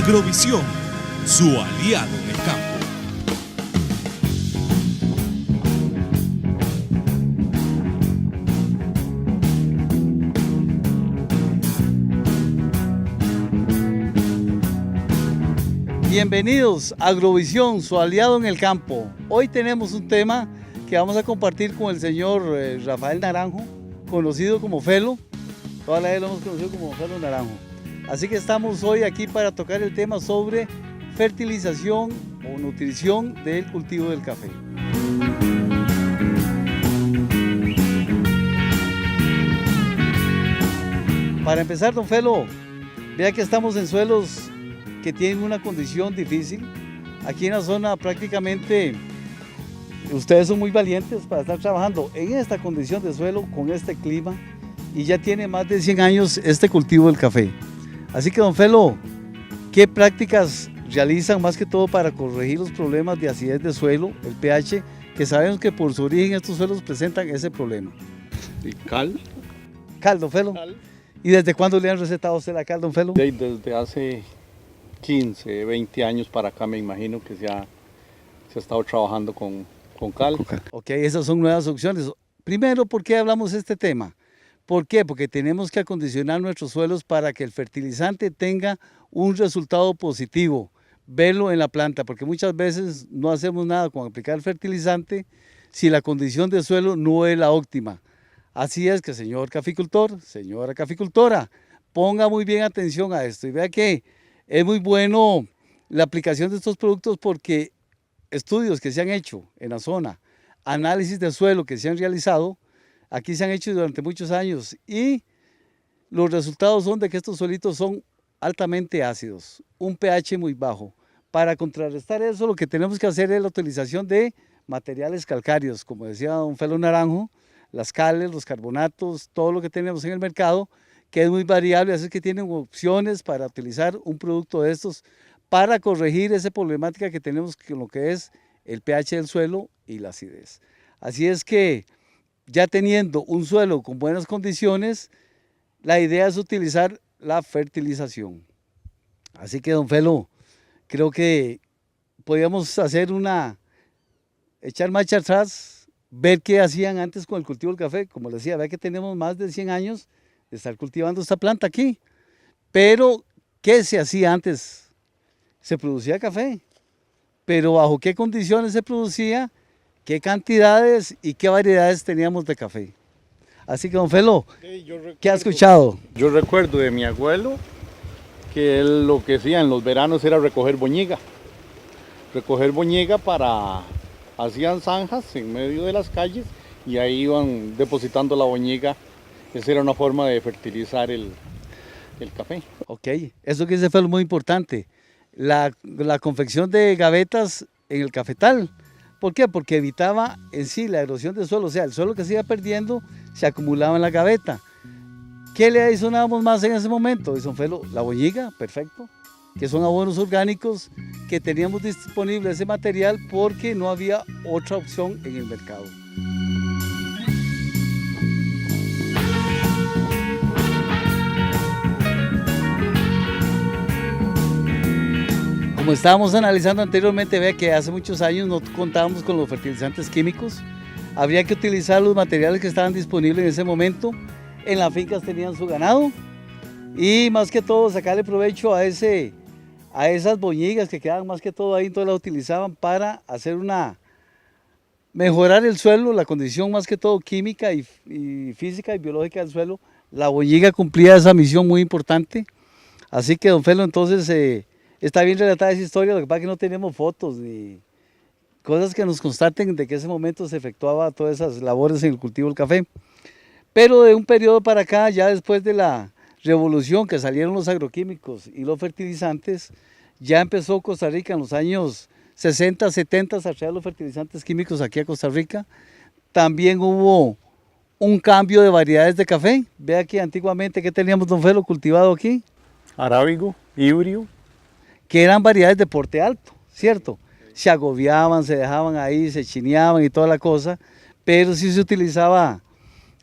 Agrovisión, su aliado en el campo. Bienvenidos a Agrovisión, su aliado en el campo. Hoy tenemos un tema que vamos a compartir con el señor Rafael Naranjo, conocido como Felo. Toda la vida lo hemos conocido como Felo Naranjo. Así que estamos hoy aquí para tocar el tema sobre fertilización o nutrición del cultivo del café. Para empezar, don Felo, vea que estamos en suelos que tienen una condición difícil. Aquí en la zona prácticamente ustedes son muy valientes para estar trabajando en esta condición de suelo, con este clima, y ya tiene más de 100 años este cultivo del café. Así que don Felo, ¿qué prácticas realizan más que todo para corregir los problemas de acidez de suelo, el pH, que sabemos que por su origen estos suelos presentan ese problema? Y cal. Cal, don Felo. Cal. ¿Y desde cuándo le han recetado a usted la cal, don Felo? Desde hace 15, 20 años para acá me imagino que se ha estado trabajando con cal. Ok, esas son nuevas opciones. Primero, ¿por qué hablamos de este tema? ¿Por qué? Porque tenemos que acondicionar nuestros suelos para que el fertilizante tenga un resultado positivo, verlo en la planta, porque muchas veces no hacemos nada con aplicar el fertilizante si la condición de suelo no es la óptima. Así es que, señor caficultor, señora caficultora, ponga muy bien atención a esto y vea que es muy bueno la aplicación de estos productos porque estudios que se han hecho en la zona, análisis de suelo que se han realizado, aquí se han hecho durante muchos años y los resultados son de que estos suelitos son altamente ácidos, un pH muy bajo. Para contrarrestar eso, lo que tenemos que hacer es la utilización de materiales calcáreos, como decía don Felo Naranjo, las cales, los carbonatos, todo lo que tenemos en el mercado, que es muy variable, así que tienen opciones para utilizar un producto de estos para corregir esa problemática que tenemos con lo que es el pH del suelo y la acidez. Así es que ya teniendo un suelo con buenas condiciones, la idea es utilizar la fertilización. Así que don Felo, creo que podríamos hacer echar marcha atrás, ver qué hacían antes con el cultivo del café. Como les decía, vea que tenemos más de 100 años de estar cultivando esta planta aquí. Pero, ¿qué se hacía antes? Se producía café, pero ¿bajo qué condiciones se producía? ¿Qué cantidades y qué variedades teníamos de café? Así que, don Felo, ¿qué ha escuchado? Yo recuerdo de mi abuelo que él lo que hacía en los veranos era recoger boñiga. Hacían zanjas en medio de las calles y ahí iban depositando la boñiga. Esa era una forma de fertilizar el café. Ok, eso que dice Felo es muy importante. La confección de gavetas en el cafetal. ¿Por qué? Porque evitaba en sí la erosión del suelo, o sea, el suelo que se iba perdiendo se acumulaba en la gaveta. ¿Qué le adicionábamos más en ese momento? Dice don Felo, la boñiga, perfecto, que son abonos orgánicos que teníamos disponible ese material porque no había otra opción en el mercado. Como estábamos analizando anteriormente, vea que hace muchos años no contábamos con los fertilizantes químicos. Habría que utilizar los materiales que estaban disponibles en ese momento. En las fincas tenían su ganado y más que todo sacarle provecho a esas boñigas que quedaban más que todo ahí, entonces las utilizaban para hacer mejorar el suelo, la condición más que todo química y física y biológica del suelo. La boñiga cumplía esa misión muy importante. Así que don Felo, entonces está bien relatada esa historia, lo que pasa es que no tenemos fotos ni cosas que nos constaten de que en ese momento se efectuaba todas esas labores en el cultivo del café. Pero de un periodo para acá, ya después de la revolución que salieron los agroquímicos y los fertilizantes, ya empezó Costa Rica en los años 60, 70 a traer los fertilizantes químicos aquí a Costa Rica. También hubo un cambio de variedades de café. Vea que antiguamente, ¿qué teníamos, don Felo, cultivado aquí? Arábigo, híbrido. Que eran variedades de porte alto, ¿cierto? Se agobiaban, se dejaban ahí, se chineaban y toda la cosa, pero sí se utilizaba,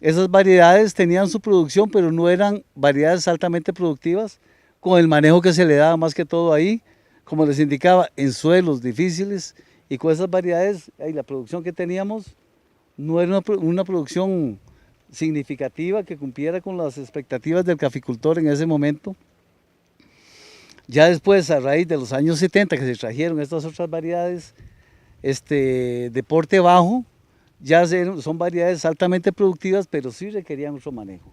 esas variedades tenían su producción, pero no eran variedades altamente productivas, con el manejo que se le daba más que todo ahí, como les indicaba, en suelos difíciles y con esas variedades, la producción que teníamos no era una producción significativa que cumpliera con las expectativas del caficultor en ese momento. Ya después, a raíz de los años 70 que se trajeron estas otras variedades de porte bajo, ya son variedades altamente productivas, pero sí requerían otro manejo.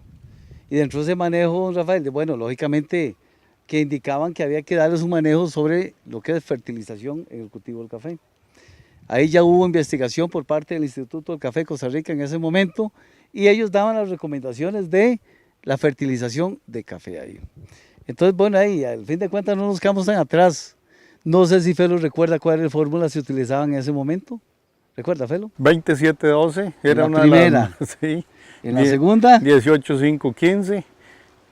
Y dentro de ese manejo, don Rafael, bueno, lógicamente que indicaban que había que darles un manejo sobre lo que es fertilización en el cultivo del café. Ahí ya hubo investigación por parte del Instituto del Café de Costa Rica en ese momento y ellos daban las recomendaciones de la fertilización de café ahí. Entonces, bueno, ahí al fin de cuentas no nos quedamos tan atrás. No sé si Felo recuerda cuál fórmula se utilizaba en ese momento. ¿Recuerda, Felo? 2712 era una primera. de las... Sí. En la segunda, 18515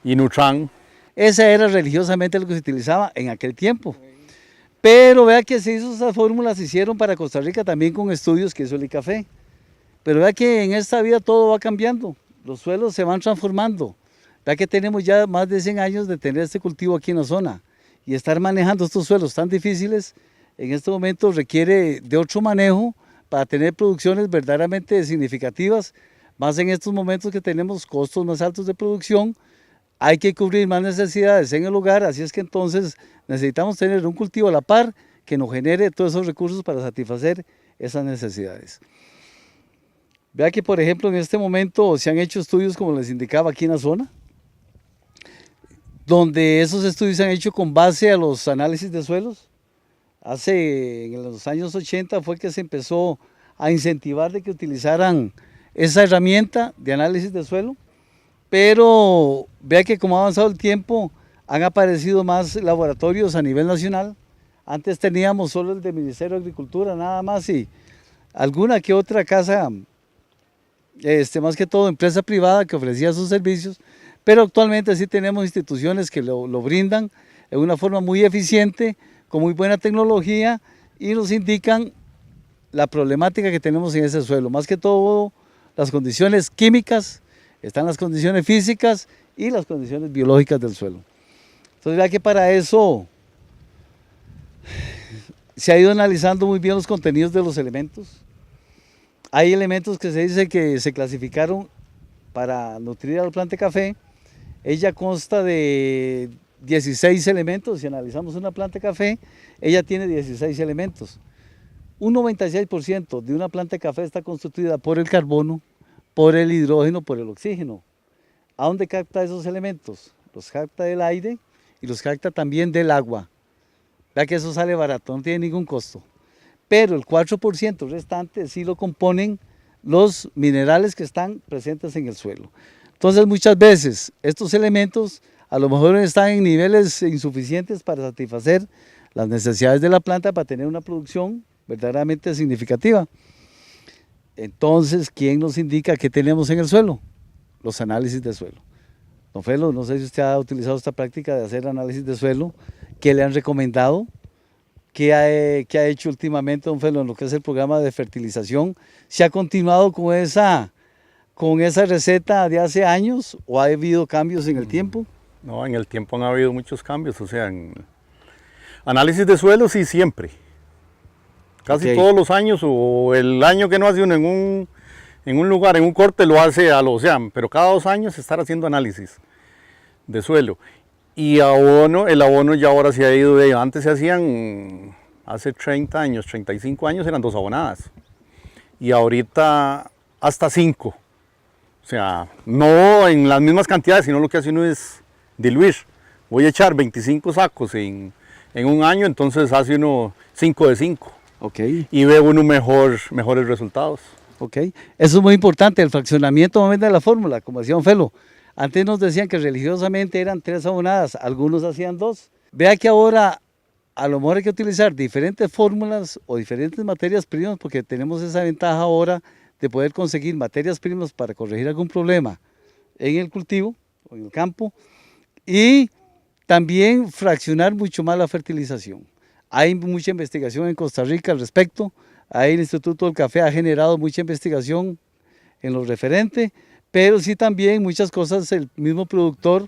y Nutran. esa era religiosamente lo que se utilizaba en aquel tiempo. Pero vea que se hizo esas fórmulas, se hicieron para Costa Rica también con estudios que hizo el ICAFE. Pero vea que en esta vida todo va cambiando, los suelos se van transformando. Vea que tenemos ya más de 100 años de tener este cultivo aquí en la zona. Y estar manejando estos suelos tan difíciles, en este momento requiere de otro manejo para tener producciones verdaderamente significativas, más en estos momentos que tenemos costos más altos de producción, hay que cubrir más necesidades en el hogar, así es que entonces necesitamos tener un cultivo a la par que nos genere todos esos recursos para satisfacer esas necesidades. Vea que por ejemplo en este momento se han hecho estudios como les indicaba aquí en la zona, donde esos estudios se han hecho con base a los análisis de suelos. En los años 80 fue que se empezó a incentivar de que utilizaran esa herramienta de análisis de suelo, pero vea que como ha avanzado el tiempo han aparecido más laboratorios a nivel nacional. Antes teníamos solo el del Ministerio de Agricultura nada más y alguna que otra casa, más que todo empresa privada que ofrecía sus servicios, pero actualmente sí tenemos instituciones que lo brindan de una forma muy eficiente, con muy buena tecnología y nos indican la problemática que tenemos en ese suelo, más que todo las condiciones químicas, están las condiciones físicas y las condiciones biológicas del suelo. Entonces vea que para eso se ha ido analizando muy bien los contenidos de los elementos. Hay elementos que se dice que se clasificaron para nutrir a la planta de café. Ella consta de 16 elementos. Si analizamos una planta de café, ella tiene 16 elementos. Un 96% de una planta de café está constituida por el carbono, por el hidrógeno, por el oxígeno. ¿A dónde capta esos elementos? Los capta del aire y los capta también del agua. Vea que eso sale barato, no tiene ningún costo. Pero el 4% restante sí lo componen los minerales que están presentes en el suelo. Entonces muchas veces estos elementos a lo mejor están en niveles insuficientes para satisfacer las necesidades de la planta para tener una producción verdaderamente significativa. Entonces, ¿quién nos indica qué tenemos en el suelo? Los análisis de suelo. Don Felo, no sé si usted ha utilizado esta práctica de hacer análisis de suelo, ¿qué le han recomendado? ¿Qué ha hecho últimamente, don Felo, en lo que es el programa de fertilización? ¿Se ha continuado con esa receta de hace años o ha habido cambios en el tiempo? No, en el tiempo han habido muchos cambios, o sea, en análisis de suelo sí siempre. Casi todos los años o el año que no hace uno en un lugar, en un corte lo hace pero cada 2 años estar haciendo análisis de suelo. Y el abono ya ahora se ha ido de, antes se hacían, hace 30 años, 35 años eran 2 abonadas. Y ahorita hasta 5. O sea, no en las mismas cantidades, sino lo que hace uno es diluir. Voy a echar 25 sacos en un año, entonces hace uno 5 de 5. Okay. Y ve uno mejores resultados. Okay. Eso es muy importante, el fraccionamiento de la fórmula, como decía don Felo. Antes nos decían que religiosamente eran 3 abonadas, algunos hacían 2. Vea que ahora a lo mejor hay que utilizar diferentes fórmulas o diferentes materias primas porque tenemos esa ventaja ahora de poder conseguir materias primas para corregir algún problema en el cultivo o en el campo y también fraccionar mucho más la fertilización. Hay mucha investigación en Costa Rica al respecto, ahí el Instituto del Café ha generado mucha investigación en lo referente, pero sí también muchas cosas el mismo productor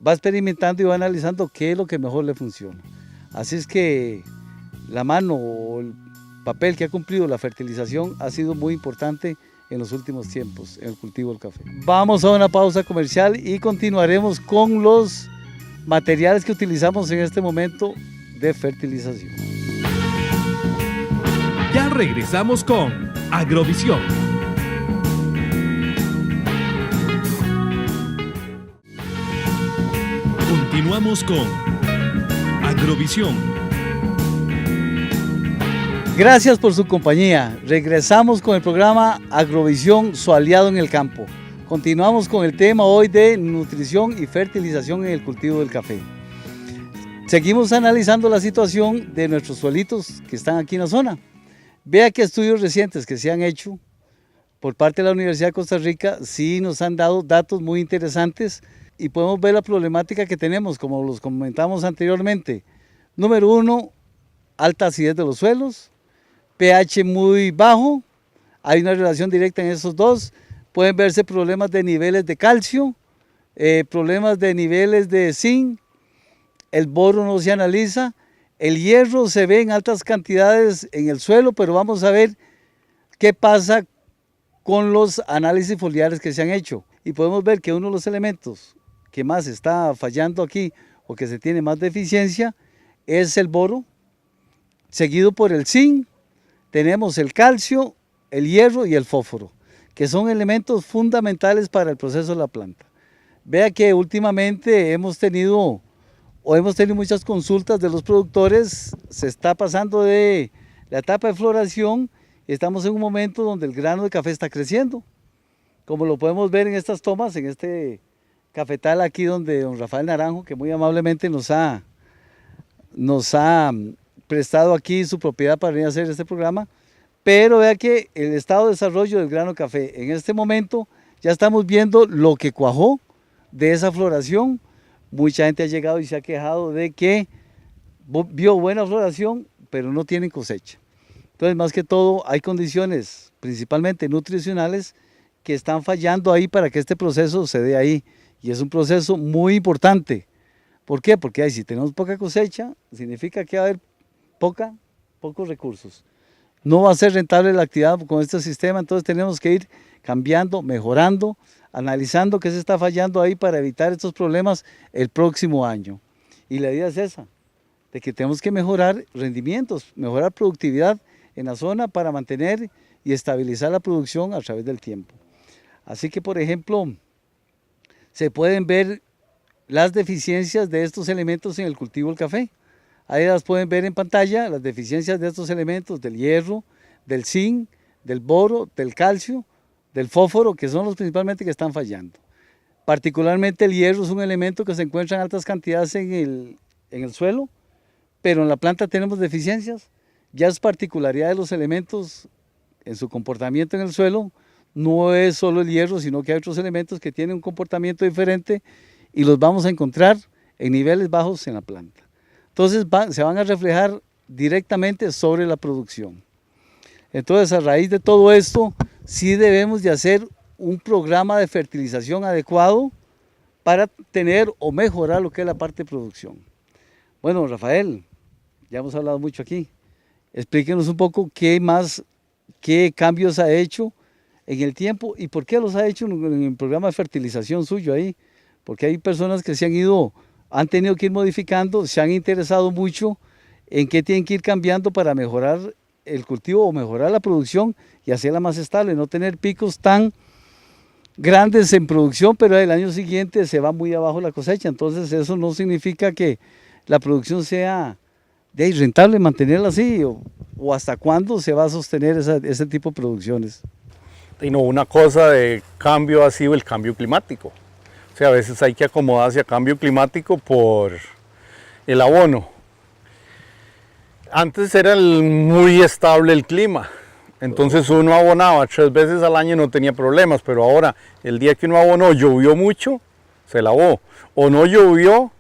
va experimentando y va analizando qué es lo que mejor le funciona. Así es que la mano o el papel que ha cumplido la fertilización ha sido muy importante en los últimos tiempos en el cultivo del café. Vamos a una pausa comercial y continuaremos con los materiales que utilizamos en este momento de fertilización. Ya regresamos con Agrovisión. Continuamos con Agrovisión. Gracias por su compañía. Regresamos con el programa Agrovisión, su aliado en el campo. Continuamos con el tema hoy de nutrición y fertilización en el cultivo del café. Seguimos analizando la situación de nuestros suelitos que están aquí en la zona. Vea que estudios recientes que se han hecho por parte de la Universidad de Costa Rica sí nos han dado datos muy interesantes y podemos ver la problemática que tenemos, como los comentamos anteriormente. Número 1, alta acidez de los suelos, pH muy bajo, hay una relación directa en esos dos. Pueden verse problemas de niveles de calcio, problemas de niveles de zinc, el boro no se analiza, el hierro se ve en altas cantidades en el suelo, pero vamos a ver qué pasa con los análisis foliares que se han hecho. Y podemos ver que uno de los elementos que más está fallando aquí o que se tiene más deficiencia es el boro, seguido por el zinc. Tenemos el calcio, el hierro y el fósforo, que son elementos fundamentales para el proceso de la planta. Vea que últimamente hemos tenido muchas consultas de los productores, se está pasando de la etapa de floración y estamos en un momento donde el grano de café está creciendo, como lo podemos ver en estas tomas, en este cafetal aquí donde don Rafael Naranjo, que muy amablemente nos ha prestado aquí su propiedad para venir a hacer este programa, pero vea que el estado de desarrollo del grano de café, en este momento ya estamos viendo lo que cuajó de esa floración. Mucha gente ha llegado y se ha quejado de que vio buena floración, pero no tienen cosecha. Entonces, más que todo, hay condiciones, principalmente nutricionales, que están fallando ahí para que este proceso se dé ahí. Y es un proceso muy importante. ¿Por qué? Porque si tenemos poca cosecha, significa que va a haber pocos recursos. No va a ser rentable la actividad con este sistema, entonces tenemos que ir cambiando, mejorando, analizando qué se está fallando ahí para evitar estos problemas el próximo año. Y la idea es esa, de que tenemos que mejorar rendimientos, mejorar productividad en la zona para mantener y estabilizar la producción a través del tiempo. Así que, por ejemplo, se pueden ver las deficiencias de estos elementos en el cultivo del café. Ahí las pueden ver en pantalla, las deficiencias de estos elementos, del hierro, del zinc, del boro, del calcio, del fósforo, que son los principalmente que están fallando. Particularmente el hierro es un elemento que se encuentra en altas cantidades en el suelo, pero en la planta tenemos deficiencias. Ya es particularidad de los elementos en su comportamiento en el suelo, no es solo el hierro, sino que hay otros elementos que tienen un comportamiento diferente y los vamos a encontrar en niveles bajos en la planta. Entonces se van a reflejar directamente sobre la producción. Entonces, a raíz de todo esto, sí debemos de hacer un programa de fertilización adecuado para tener o mejorar lo que es la parte de producción. Bueno, Rafael, ya hemos hablado mucho aquí. Explíquenos un poco qué cambios ha hecho en el tiempo y por qué los ha hecho en el programa de fertilización suyo ahí. Porque hay personas que han tenido que ir modificando, se han interesado mucho en qué tienen que ir cambiando para mejorar el cultivo o mejorar la producción y hacerla más estable, no tener picos tan grandes en producción, pero el año siguiente se va muy abajo la cosecha. Entonces eso no significa que la producción sea rentable mantenerla así, o hasta cuándo se va a sostener ese tipo de producciones. Y no, una cosa de cambio ha sido el cambio climático. O sea, a veces hay que acomodarse a cambio climático por el abono. Antes era muy estable el clima, entonces uno abonaba 3 veces al año y no tenía problemas, pero ahora el día que uno abonó llovió mucho, se lavó, o no llovió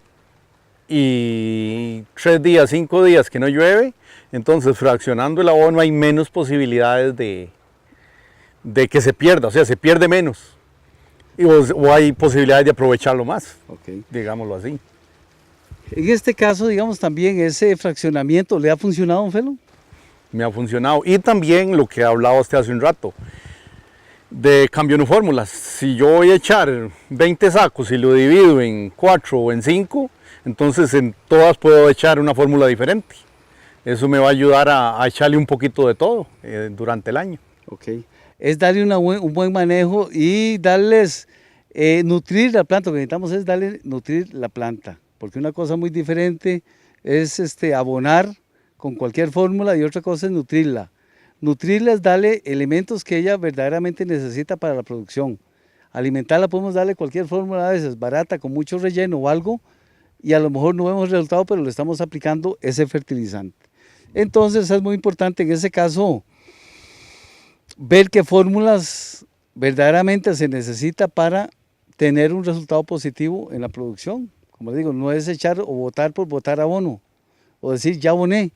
y 3 días, 5 días que no llueve, entonces fraccionando el abono hay menos posibilidades de que se pierda, o sea, se pierde menos. o hay posibilidades de aprovecharlo más, Ok. digámoslo así. En este caso, digamos, también ese fraccionamiento, ¿le ha funcionado, don Felo? Me ha funcionado. Y también lo que hablaba usted hace un rato, de cambio de fórmulas. Si yo voy a echar 20 sacos y lo divido en 4 o en 5, entonces en todas puedo echar una fórmula diferente. Eso me va a ayudar a echarle un poquito de todo durante el año. Ok. Es darle un buen manejo y darles, nutrir la planta. Lo que necesitamos es darle, nutrir la planta. Porque una cosa muy diferente es abonar con cualquier fórmula y otra cosa es nutrirla. Nutrirla es darle elementos que ella verdaderamente necesita para la producción. Alimentarla podemos darle cualquier fórmula a veces, barata, con mucho relleno o algo, y a lo mejor no vemos resultado, pero le estamos aplicando ese fertilizante. Entonces es muy importante en ese caso ver qué fórmulas verdaderamente se necesita para tener un resultado positivo en la producción. Como digo, no es echar o botar por botar abono, o decir ya aboné.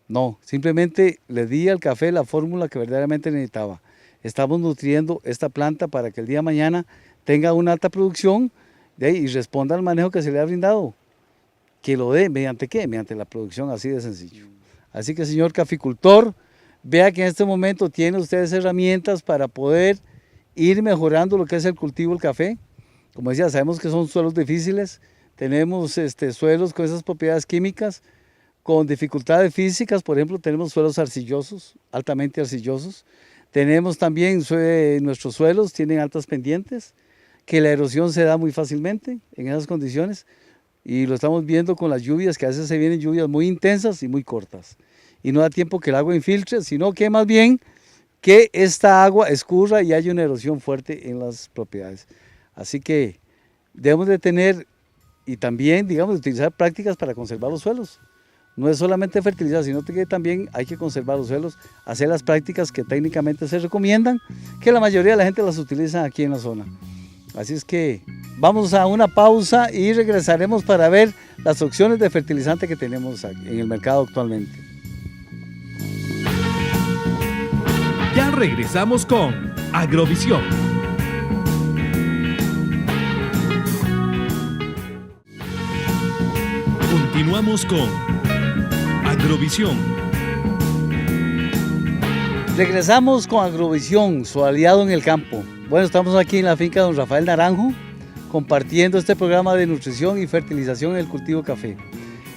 No, simplemente le di al café la fórmula que verdaderamente necesitaba. Estamos nutriendo esta planta para que el día de mañana tenga una alta producción y responda al manejo que se le ha brindado. Que lo dé, ¿mediante qué? Mediante la producción, así de sencillo. Así que, señor caficultor, vea que en este momento tiene ustedes herramientas para poder ir mejorando lo que es el cultivo del café. Como decía, sabemos que son suelos difíciles, tenemos suelos con esas propiedades químicas, con dificultades físicas. Por ejemplo, tenemos suelos arcillosos, altamente arcillosos. Tenemos también, nuestros suelos tienen altas pendientes, que la erosión se da muy fácilmente en esas condiciones, y lo estamos viendo con las lluvias, que a veces se vienen lluvias muy intensas y muy cortas, y no da tiempo que el agua infiltre, sino que más bien que esta agua escurra y haya una erosión fuerte en las propiedades. Así que debemos de tener, y también, digamos, de utilizar prácticas para conservar los suelos. No es solamente fertilizar, sino que también hay que conservar los suelos, hacer las prácticas que técnicamente se recomiendan, que la mayoría de la gente las utiliza aquí en la zona. Así es que vamos a una pausa y regresaremos para ver las opciones de fertilizante que tenemos en el mercado actualmente. Ya regresamos con Agrovisión. Continuamos con Agrovisión. Regresamos con Agrovisión, su aliado en el campo. Bueno, estamos aquí en la finca de don Rafael Naranjo, compartiendo este programa de nutrición y fertilización en el cultivo de café.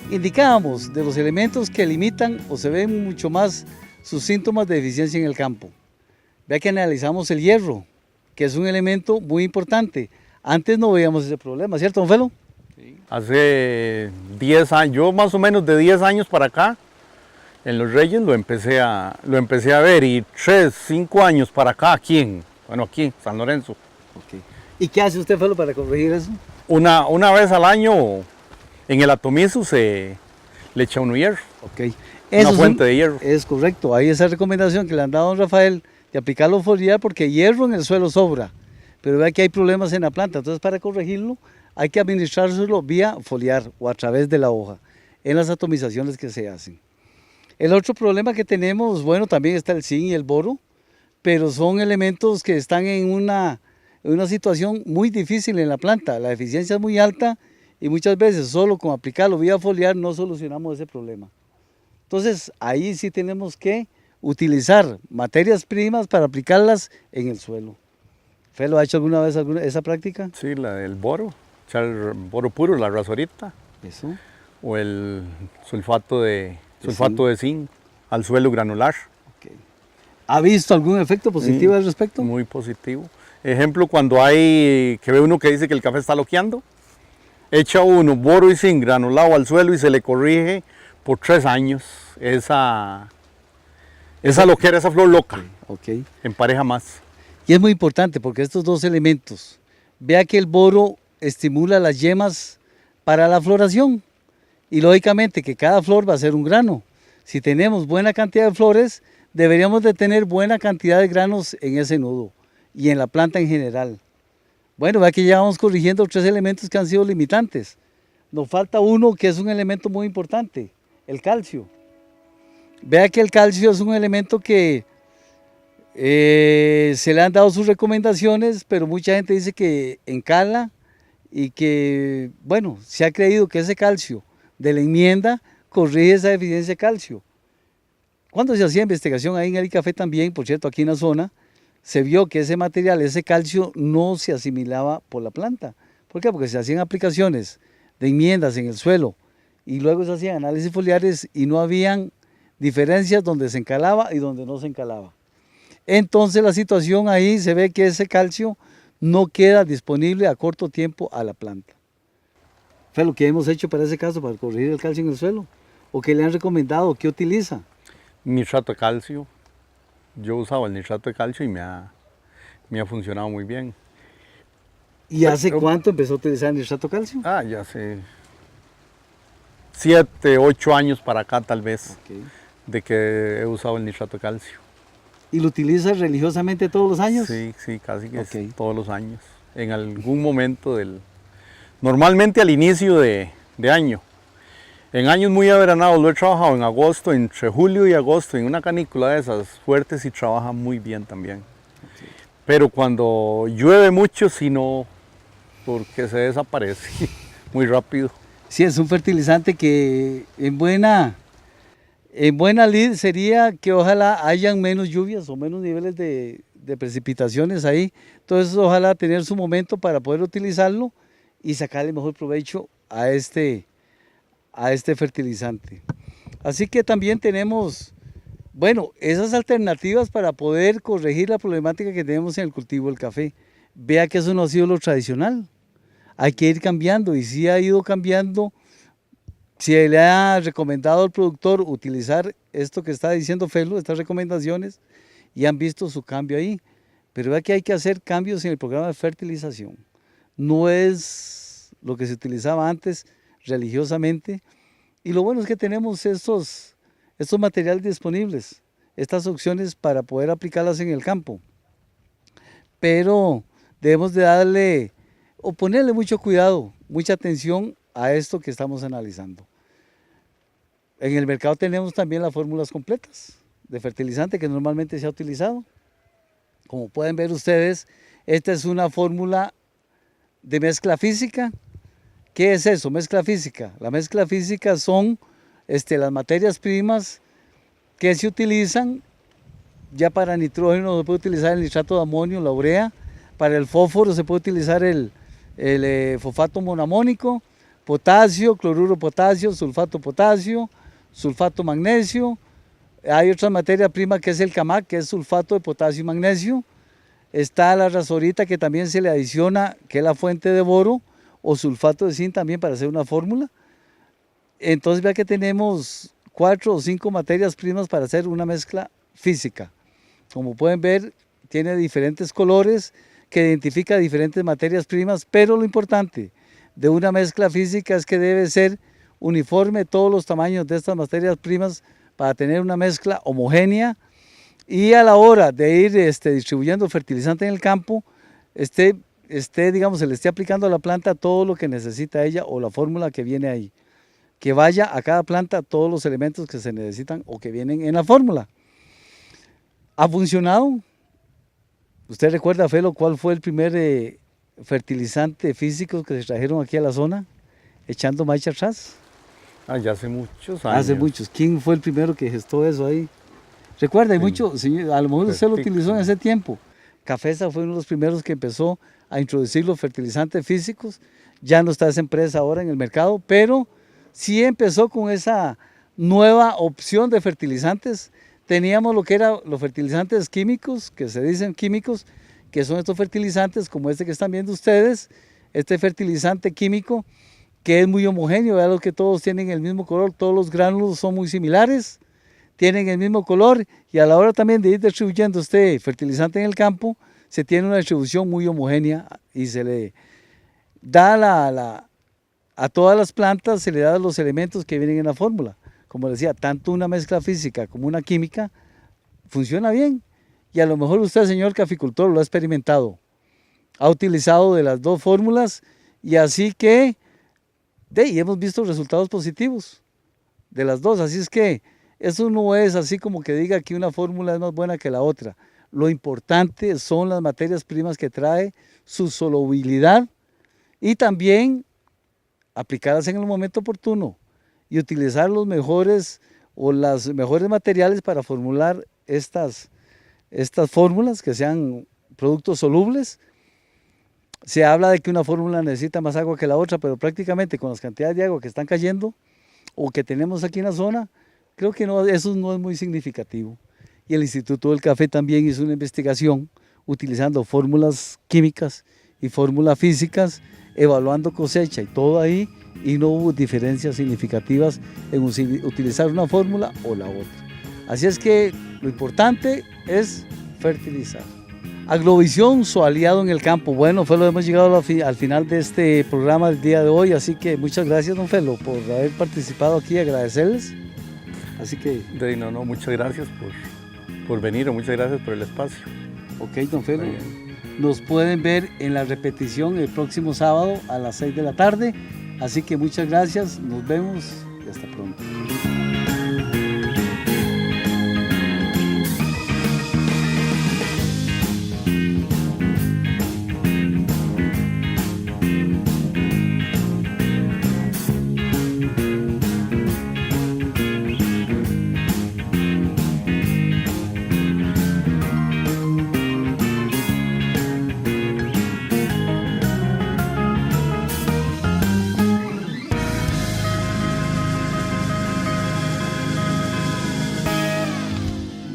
Indicábamos de los elementos que limitan o se ven mucho más sus síntomas de deficiencia en el campo. Vea que analizamos el hierro, que es un elemento muy importante. Antes no veíamos ese problema, ¿cierto, don Felo? Hace 10 años, yo más o menos de 10 años para acá, en Los Reyes lo empecé a ver, y 3, 5 años para acá, aquí en San Lorenzo. Okay. ¿Y qué hace usted, Felo, para corregir eso? Una vez al año en el atomizo le echa uno hierro. Okay. Una fuente de hierro. Es correcto, hay esa recomendación que le han dado a don Rafael de aplicarlo foliar, porque hierro en el suelo sobra, pero vea que hay problemas en la planta, entonces para corregirlo hay que administrárselo vía foliar o a través de la hoja, en las atomizaciones que se hacen. El otro problema que tenemos, bueno, también está el zinc y el boro, pero son elementos que están en una situación muy difícil en la planta. La eficiencia es muy alta y muchas veces solo con aplicarlo vía foliar no solucionamos ese problema. Entonces ahí sí tenemos que utilizar materias primas para aplicarlas en el suelo. ¿Felo ha hecho alguna vez esa práctica? Sí, la del boro, echar boro puro, la rasorita. Eso. O el sulfato de zinc al suelo granular. Okay. ¿Ha visto algún efecto positivo al respecto? Muy positivo. Ejemplo, cuando ve uno que dice que el café está loqueando, echa uno boro y zinc granulado al suelo y se le corrige por 3 años esa loquera, esa flor loca. Okay. Empareja más. Y es muy importante porque estos dos elementos, vea que el boro estimula las yemas para la floración, y lógicamente que cada flor va a ser un grano. Si tenemos buena cantidad de flores, deberíamos de tener buena cantidad de granos en ese nudo y en la planta en general. Bueno, vea que ya vamos corrigiendo 3 elementos que han sido limitantes. Nos falta uno que es un elemento muy importante, el calcio. Vea que el calcio es un elemento que Se le han dado sus recomendaciones, pero mucha gente dice que encala y que, bueno, se ha creído que ese calcio de la enmienda corrige esa deficiencia de calcio. Cuando se hacía investigación ahí en el café también, por cierto, aquí en la zona, se vio que ese material, ese calcio, no se asimilaba por la planta. ¿Por qué? Porque se hacían aplicaciones de enmiendas en el suelo y luego se hacían análisis foliares y no habían diferencias donde se encalaba y donde no se encalaba. Entonces la situación ahí se ve que ese calcio no queda disponible a corto tiempo a la planta. Fue lo que hemos hecho para ese caso, para corregir el calcio en el suelo. ¿O qué le han recomendado? ¿Qué utiliza? Nitrato de calcio. Yo usaba el nitrato de calcio y me ha funcionado muy bien. ¿Y hace cuánto empezó a utilizar el nitrato de calcio? Ya hace 7, 8 años para acá tal vez, Okay. de que he usado el nitrato de calcio. ¿Y lo utiliza religiosamente todos los años? Sí, casi que Okay. todos los años. En algún momento normalmente al inicio de año. En años muy averanados lo he trabajado en agosto, entre julio y agosto, en una canícula de esas fuertes y trabaja muy bien también. Okay. Pero cuando llueve mucho, sí no, porque se desaparece muy rápido. Sí, es un fertilizante que en buena lid sería que ojalá hayan menos lluvias o menos niveles de precipitaciones ahí. Entonces ojalá tener su momento para poder utilizarlo y sacarle mejor provecho a este fertilizante. Así que también tenemos, bueno, esas alternativas para poder corregir la problemática que tenemos en el cultivo del café. Vea que eso no ha sido lo tradicional. Hay que ir cambiando y sí ha ido cambiando. Si le ha recomendado al productor utilizar esto que está diciendo Felo, estas recomendaciones, y han visto su cambio ahí. Pero vea que hay que hacer cambios en el programa de fertilización. No es lo que se utilizaba antes religiosamente. Y lo bueno es que tenemos estos materiales disponibles, estas opciones para poder aplicarlas en el campo. Pero debemos de darle o ponerle mucho cuidado, mucha atención a esto que estamos analizando. En el mercado tenemos también las fórmulas completas de fertilizante que normalmente se ha utilizado. Como pueden ver ustedes, esta es una fórmula de mezcla física. ¿Qué es eso? Mezcla física. La mezcla física son las materias primas que se utilizan. Ya para nitrógeno se puede utilizar el nitrato de amonio, la urea. Para el fósforo se puede utilizar el fosfato monamónico, potasio, cloruro de potasio, sulfato de potasio, sulfato de magnesio. Hay otra materia prima que es el CAMAC, que es sulfato de potasio y magnesio. Está la razorita que también se le adiciona, que es la fuente de boro, o sulfato de zinc también para hacer una fórmula. Entonces vea que tenemos 4 o 5 materias primas para hacer una mezcla física. Como pueden ver, tiene diferentes colores que identifica diferentes materias primas, pero lo importante de una mezcla física es que debe ser uniforme todos los tamaños de estas materias primas para tener una mezcla homogénea y a la hora de ir distribuyendo fertilizante en el campo, digamos, se le esté aplicando a la planta todo lo que necesita ella o la fórmula que viene ahí. Que vaya a cada planta todos los elementos que se necesitan o que vienen en la fórmula. ¿Ha funcionado? ¿Usted recuerda, Felo, cuál fue el primer fertilizante físico que se trajeron aquí a la zona, echando marcha atrás? Ya hace muchos años. Hace muchos. ¿Quién fue el primero que gestó eso ahí? Recuerda, hay mucho, señor, a lo mejor usted lo utilizó en ese tiempo. Cafesa fue uno de los primeros que empezó a introducir los fertilizantes físicos. Ya no está esa empresa ahora en el mercado, pero sí empezó con esa nueva opción de fertilizantes. Teníamos lo que eran los fertilizantes químicos, que se dicen químicos, que son estos fertilizantes como este que están viendo ustedes, este fertilizante químico que es muy homogéneo, vean lo que todos tienen el mismo color, todos los gránulos son muy similares, tienen el mismo color y a la hora también de ir distribuyendo este fertilizante en el campo, se tiene una distribución muy homogénea y se le da a todas las plantas, se le dan los elementos que vienen en la fórmula. Como decía, tanto una mezcla física como una química funciona bien. Y a lo mejor usted, señor caficultor, lo ha experimentado. Ha utilizado de las dos fórmulas y así que y hemos visto resultados positivos de las dos. Así es que eso no es así como que diga que una fórmula es más buena que la otra. Lo importante son las materias primas que trae, su solubilidad y también aplicarlas en el momento oportuno y utilizar los mejores o los mejores materiales para formular estas fórmulas que sean productos solubles. Se habla de que una fórmula necesita más agua que la otra, pero prácticamente con las cantidades de agua que están cayendo o que tenemos aquí en la zona, creo que no, eso no es muy significativo. Y el Instituto del Café también hizo una investigación utilizando fórmulas químicas y fórmulas físicas, evaluando cosecha y todo ahí, y no hubo diferencias significativas en utilizar una fórmula o la otra. Así es que lo importante es fertilizar. Agrovisión, su aliado en el campo. Bueno, Felo, hemos llegado al final de este programa del día de hoy, así que muchas gracias, don Felo, por haber participado aquí, agradecerles. Así que... No, muchas gracias por venir, o muchas gracias por el espacio. Ok, don Felo, nos pueden ver en la repetición el próximo sábado a las 6 de la tarde, así que muchas gracias, nos vemos y hasta pronto.